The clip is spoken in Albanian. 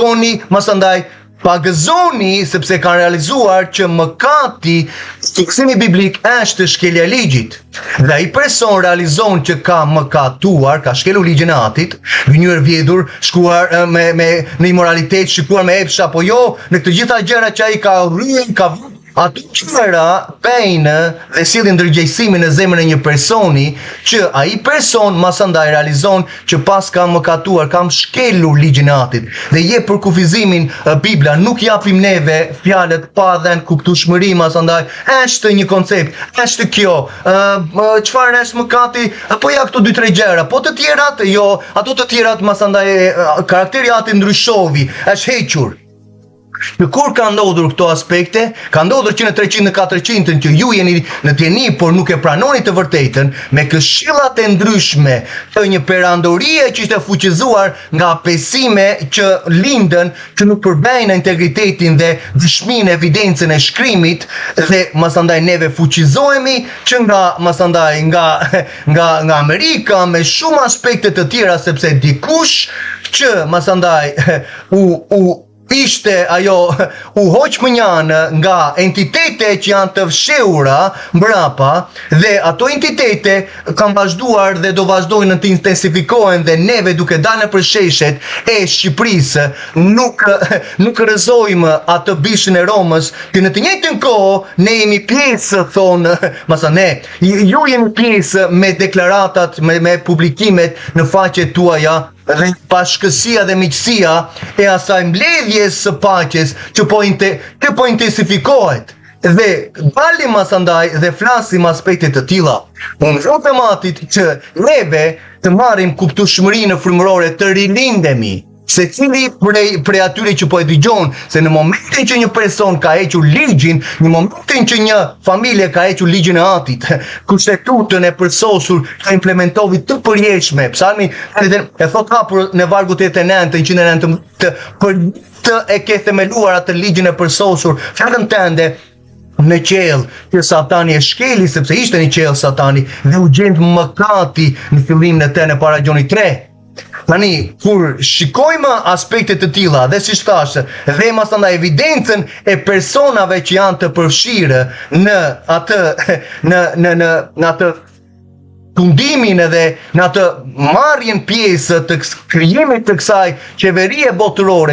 shkoni masandaj pagëzoni sepse kanë realizuar që mëkati, fiksimi biblik është shkelja e ligjit. Dhe ai person realizon që ka mëkatuar, ka shkelur ligjin e Atit, gënjur vjedhur, shkuar në imoralitet, shkuar me epsh apo jo, në këtë gjitha gjëra që ai ka rryer, ka ato qëra pejnë dhe sillin ndërgjegjësimin në zemrën e një personi që ai person masandaj realizon që pas ka mëkatuar, kam shkelur ligjin e Atit dhe jep për kufizimin Bibla, nuk japim neve fjalët pa dhënë kuptueshmëri masandaj, është një koncept, është kjo, çfarë është mëkati, apo ja këto 2-3 gjëra, po të tjerat, jo, ato të tjerat masandaj karakteri i Atit ndryshovi, është hequr. Në kur ka ndodhur këto aspekte, ka ndodhur që në 300 në 400 që ju jeni në tjeni, por nuk e pranoni të vërtetën, me këshillat e ndryshme të një perandorie që ishte fuqizuar nga besime që lindën, që nuk përbejnë integritetin dhe dëshminë, evidencën e shkrimit, dhe masandaj neve fuqizohemi që nga Amerika me shumë aspekte të tjera, sepse dikush që masandaj ishte ajo u hoq mënjanë nga entitete që janë të fshehura mbrapa, dhe ato entitete kanë vazhduar dhe do vazhdojnë të intensifikohen, dhe neve duke dalë nëpër sheshet e Shqipërisë nuk rrezojmë atë bishën e Romës, që në të njëjtën kohë ne jemi pjesë, thonë masane, ju jeni pjesë me deklaratat, me publikimet në faqet tuaja, dhe bashkësia dhe miqësia e asaj mbledhjes së paqes që po intensifikohet. Dhe dalim masandaj dhe flasim aspekte të tilla. Unë lutem Atit që neve të marrim kuptueshmërinë frymërore, të rilindemi. Se cili prej atyre që po e dëgjon, se në momentin që një person ka hequr ligjin, në momentin që një familje ka hequr ligjin e Atit, kushtetutën e përsosur ka implementovi të përjetshme. Psalmi e thot hapur në vargu 89, 119, për të e ke themeluar atë ligjin e përsosur, fjalën tënde në qell, që Satani e shkeli, sepse ishte në qell Satani, dhe u gjend mëkati në fillimin e në para Gjonit 3. Tani, kur shikojmë aspekte të tilla, dhe si thashë, dhe masandaj evidencën e personave që janë të përfshirë në atë tundimin edhe në atë marrjen pjesë të krijimit të kësaj qeverie botërore